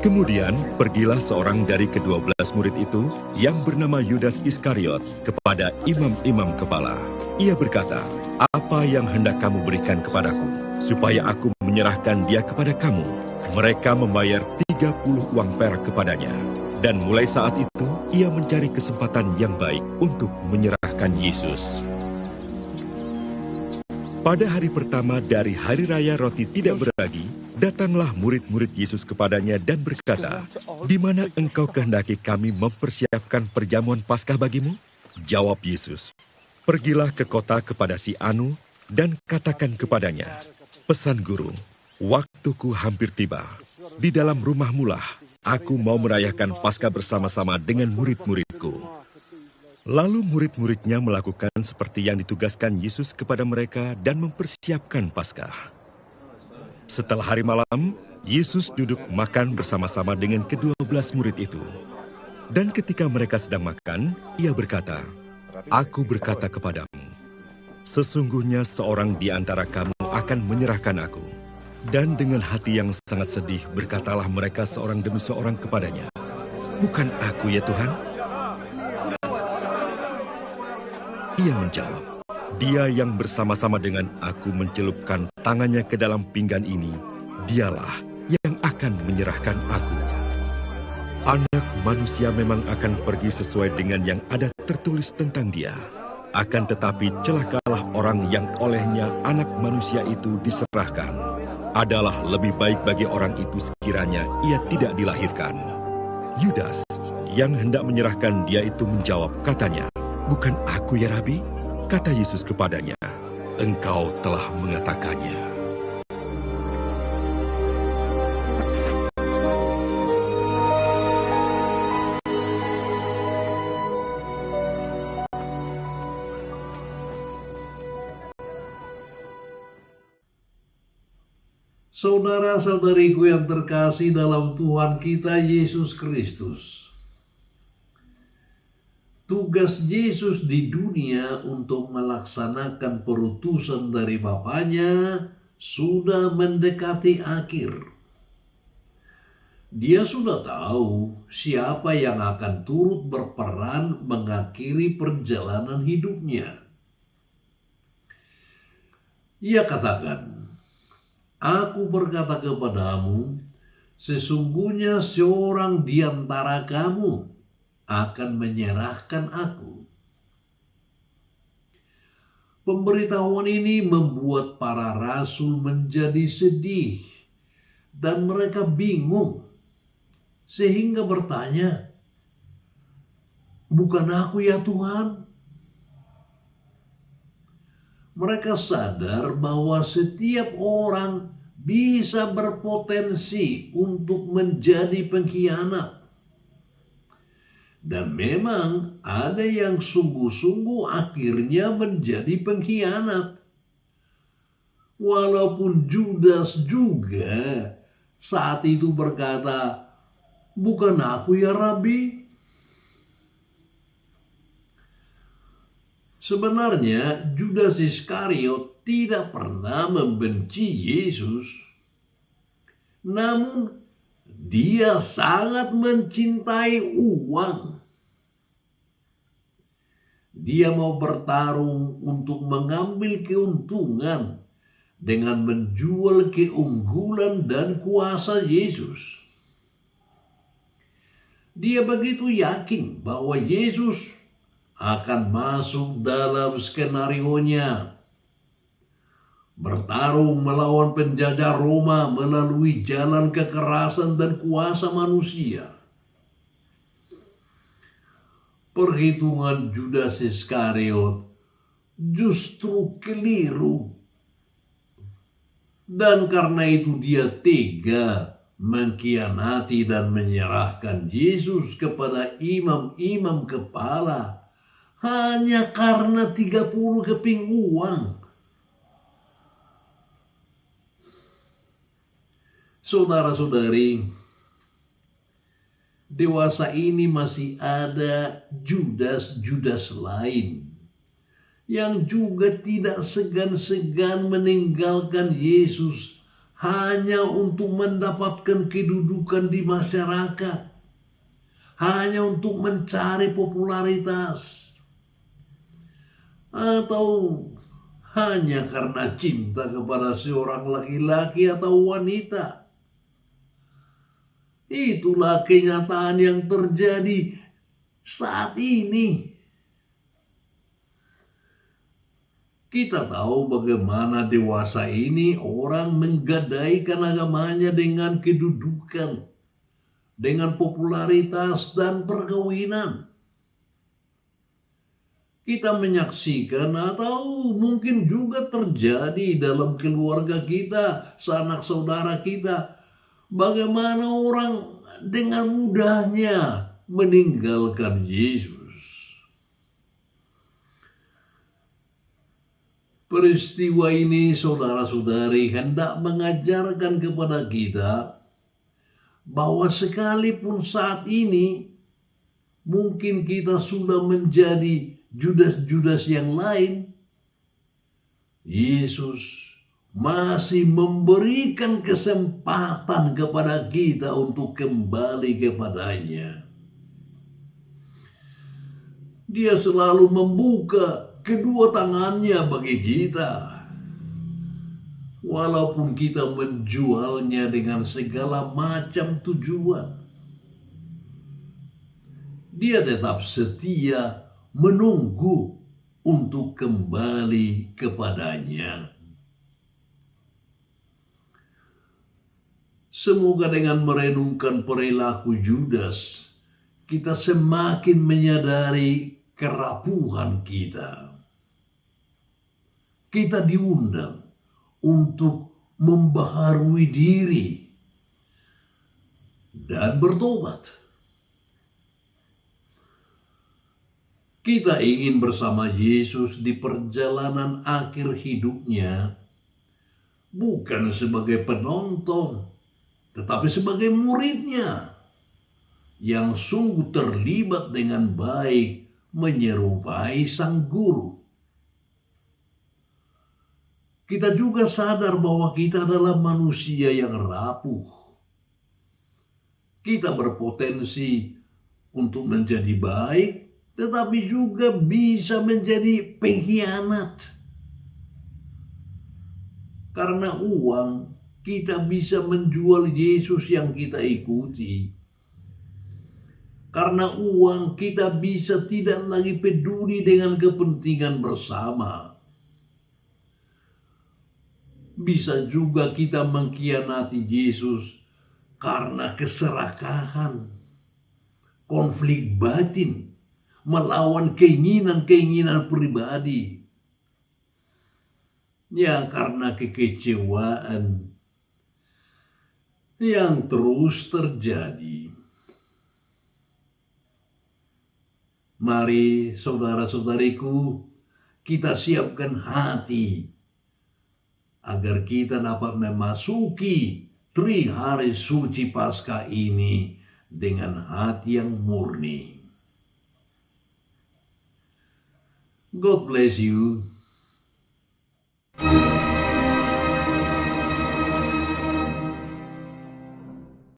Kemudian pergilah seorang dari ke-12 murid itu yang bernama Yudas Iskariot kepada imam-imam kepala. Ia berkata, "Apa yang hendak kamu berikan kepadaku, supaya aku menyerahkan dia kepada kamu?" Mereka membayar 30 uang perak kepadanya. Dan mulai saat itu, ia mencari kesempatan yang baik untuk menyerahkan Yesus. Pada hari pertama dari Hari Raya Roti Tidak Berbagi, datanglah murid-murid Yesus kepadanya dan berkata, "Di mana engkau kehendaki kami mempersiapkan perjamuan Paskah bagimu?" Jawab Yesus, "Pergilah ke kota kepada si Anu dan katakan kepadanya, 'Pesan Guru, waktuku hampir tiba. Di dalam rumahmu lah aku mau merayakan Paskah bersama-sama dengan murid-muridku.'" Lalu murid-muridnya melakukan seperti yang ditugaskan Yesus kepada mereka dan mempersiapkan Paskah. Setelah hari malam, Yesus duduk makan bersama-sama dengan ke-12 murid itu. Dan ketika mereka sedang makan, ia berkata, "Aku berkata kepadamu, sesungguhnya seorang di antara kamu akan menyerahkan aku." Dan dengan hati yang sangat sedih berkatalah mereka seorang demi seorang kepadanya, "Bukan aku ya Tuhan?" Ia menjawab, "Dia yang bersama-sama dengan aku mencelupkan tangannya ke dalam pinggan ini, dialah yang akan menyerahkan aku. Anak manusia memang akan pergi sesuai dengan yang ada tertulis tentang dia. Akan tetapi celakalah orang yang olehnya anak manusia itu diserahkan. Adalah lebih baik bagi orang itu sekiranya ia tidak dilahirkan." Yudas yang hendak menyerahkan dia itu menjawab, katanya, "Bukan aku ya Rabi?" Kata Yesus kepadanya, "Engkau telah mengatakannya." Saudara-saudariku yang terkasih dalam Tuhan kita Yesus Kristus, tugas Yesus di dunia untuk melaksanakan perutusan dari Bapaknya sudah mendekati akhir. Dia sudah tahu siapa yang akan turut berperan mengakhiri perjalanan hidupnya. Ia katakan, "Aku berkata kepadamu, sesungguhnya seorang di antara kamu akan menyerahkan aku." Pemberitahuan ini membuat para rasul menjadi sedih dan mereka bingung sehingga bertanya, "Bukan aku ya Tuhan?" Mereka sadar bahwa setiap orang bisa berpotensi untuk menjadi pengkhianat. Dan memang ada yang sungguh-sungguh akhirnya menjadi pengkhianat. Walaupun Judas juga saat itu berkata, "Bukan aku ya Rabi?" Sebenarnya Judas Iskariot tidak pernah membenci Yesus. Namun dia sangat mencintai uang. Dia mau bertarung untuk mengambil keuntungan dengan menjual keunggulan dan kuasa Yesus. Dia begitu yakin bahwa Yesus akan masuk dalam skenarionya, bertarung melawan penjajah Roma melalui jalan kekerasan dan kuasa manusia. Perhitungan Judas Iskariot justru keliru. Dan karena itu dia tega mengkhianati dan menyerahkan Yesus kepada imam-imam kepala hanya karena 30 keping uang. Saudara-saudari, dewasa ini masih ada Judas-Judas lain yang juga tidak segan-segan meninggalkan Yesus hanya untuk mendapatkan kedudukan di masyarakat, hanya untuk mencari popularitas, atau hanya karena cinta kepada seorang laki-laki atau wanita. Itulah kenyataan yang terjadi saat ini. Kita tahu bagaimana dewasa ini orang menggadaikan agamanya dengan kedudukan, dengan popularitas dan perkawinan. Kita menyaksikan atau mungkin juga terjadi dalam keluarga kita, sanak saudara kita, bagaimana orang dengan mudahnya meninggalkan Yesus. Peristiwa ini, saudara-saudari, hendak mengajarkan kepada kita bahwa sekalipun saat ini mungkin kita sudah menjadi Judas-Judas yang lain, Yesus masih memberikan kesempatan kepada kita untuk kembali kepadanya. Dia selalu membuka kedua tangannya bagi kita. Walaupun kita menjualnya dengan segala macam tujuan, dia tetap setia menunggu untuk kembali kepadanya. Semoga dengan merenungkan perilaku Judas, kita semakin menyadari kerapuhan kita. Kita diundang untuk membaharui diri dan bertobat. Kita ingin bersama Yesus di perjalanan akhir hidupnya, bukan sebagai penonton, tetapi sebagai muridnya yang sungguh terlibat dengan baik menyerupai sang guru. Kita juga sadar bahwa kita adalah manusia yang rapuh. Kita berpotensi untuk menjadi baik, tetapi juga bisa menjadi pengkhianat. Karena uang, kita bisa menjual Yesus yang kita ikuti. Karena uang, kita bisa tidak lagi peduli dengan kepentingan bersama. Bisa juga kita mengkhianati Yesus karena keserakahan, konflik batin, melawan keinginan-keinginan pribadi. Ya, karena kekecewaan yang terus terjadi. Mari saudara-saudariku, kita siapkan hati agar kita dapat memasuki hari suci Paskah ini dengan hati yang murni. God bless you.